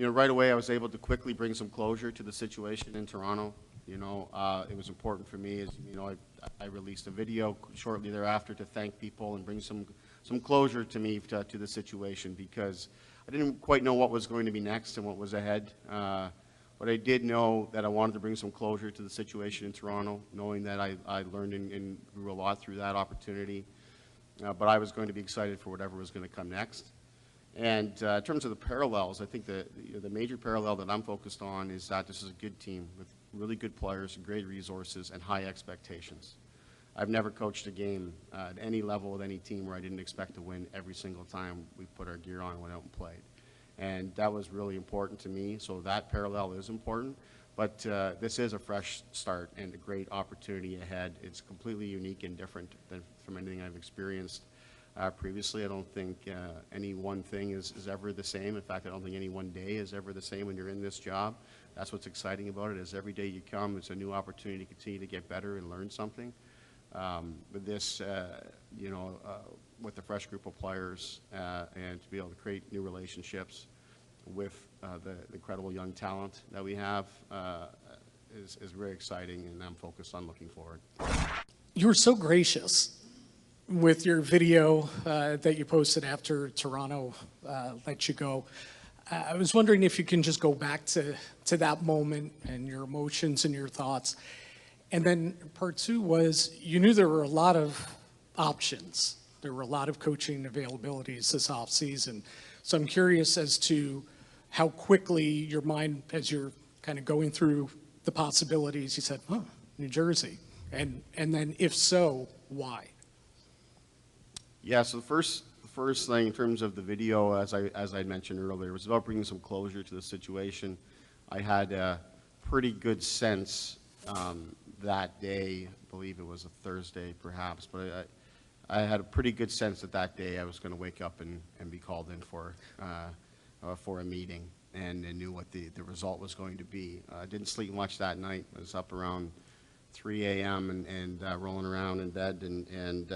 right away I was able to quickly bring some closure to the situation in Toronto. It was important for me as, I released a video shortly thereafter to thank people and bring some closure to me to the situation, because I didn't quite know what was going to be next and what was ahead. But I did know that I wanted to bring some closure to the situation in Toronto, knowing that I learned and grew a lot through that opportunity. But I was going to be excited for whatever was going to come next. And in terms of the parallels, I think the major parallel that I'm focused on is that this is a good team with really good players, great resources, and high expectations. I've never coached a game at any level with any team where I didn't expect to win every single time we put our gear on and went out and played. And that was really important to me, so that parallel is important. But this is a fresh start and a great opportunity ahead. It's completely unique and different from anything I've experienced previously. I don't think any one thing is ever the same. In fact, I don't think any one day is ever the same when you're in this job. That's what's exciting about it, is every day you come, it's a new opportunity to continue to get better and learn something. With this, with the fresh group of players and to be able to create new relationships with the incredible young talent that we have is very exciting, and I'm focused on looking forward. You were so gracious with your video that you posted after Toronto let you go. I was wondering if you can just go back to that moment and your emotions and your thoughts. And then part two was, you knew there were a lot of options. There were a lot of coaching availabilities this offseason. So I'm curious as to how quickly your mind, as you're kind of going through the possibilities, you said, oh, New Jersey. And then if so, why? Yeah, so the first thing in terms of the video, as I mentioned earlier, was about bringing some closure to the situation. I had a pretty good sense that day, I believe it was a Thursday perhaps, but I had a pretty good sense that day I was going to wake up and be called in for a meeting, and knew what the result was going to be. I didn't sleep much that night. I was up around 3 a.m. and rolling around in bed, and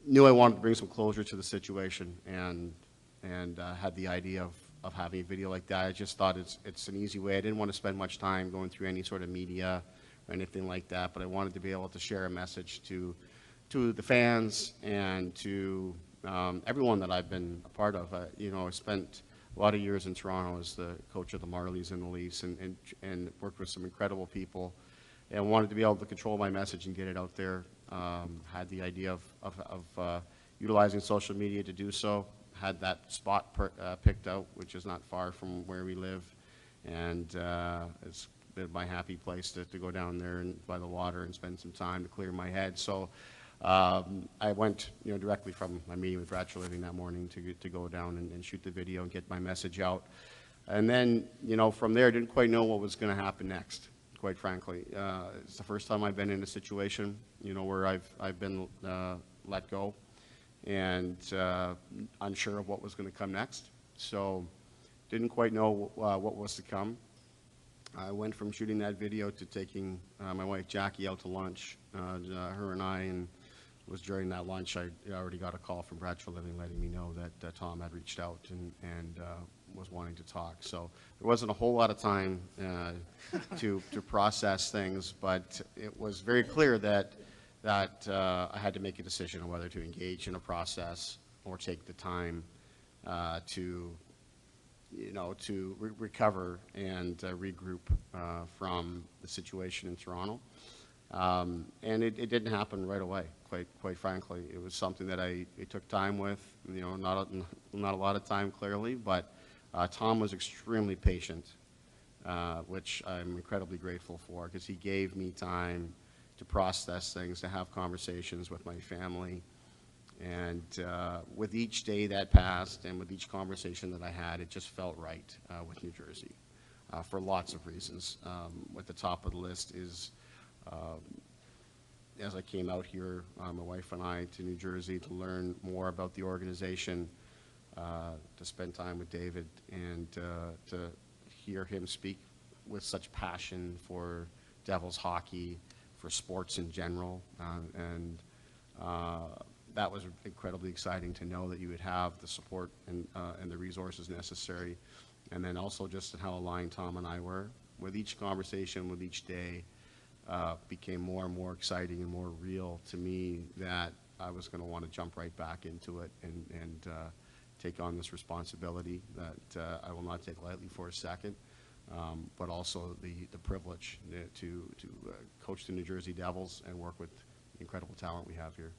knew I wanted to bring some closure to the situation, and had the idea of having a video like that. I just thought it's an easy way. I didn't want to spend much time going through any sort of media or anything like that, but I wanted to be able to share a message to the fans and to everyone that I've been a part of. I spent a lot of years in Toronto as the coach of the Marlies and the Leafs, and worked with some incredible people, and wanted to be able to control my message and get it out there. Had the idea of utilizing social media to do so. Had that spot picked out, which is not far from where we live, and it's been my happy place to go down there and by the water and spend some time to clear my head. So I went directly from my meeting with Bratcher Living that morning to go down and shoot the video and get my message out. And then from there, I didn't quite know what was going to happen next, quite frankly. It's the first time I've been in a situation where I've been let go and unsure of what was going to come next. So didn't quite know what was to come. I went from shooting that video to taking my wife Jackie out to lunch, her and I, and it was during that lunch I already got a call from Bratcher Living letting me know that Tom had reached out and was wanting to talk. So there wasn't a whole lot of time to process things, but it was very clear that I had to make a decision on whether to engage in a process or take the time to recover and regroup from the situation in Toronto. And it didn't happen right away, quite frankly. It was something that it took time with, not a lot of time, clearly, but Tom was extremely patient, which I'm incredibly grateful for, because he gave me time to process things, to have conversations with my family. And with each day that passed and with each conversation that I had, it just felt right with New Jersey for lots of reasons. At the top of the list is, as I came out here, my wife and I, to New Jersey to learn more about the organization, to spend time with David, and to hear him speak with such passion for Devils hockey, for sports in general, and that was incredibly exciting to know that you would have the support and the resources necessary. And then also just how aligned Tom and I were. With each conversation, with each day, became more and more exciting and more real to me that I was going to want to jump right back into it and take on this responsibility that I will not take lightly for a second, but also the privilege to coach the New Jersey Devils and work with the incredible talent we have here.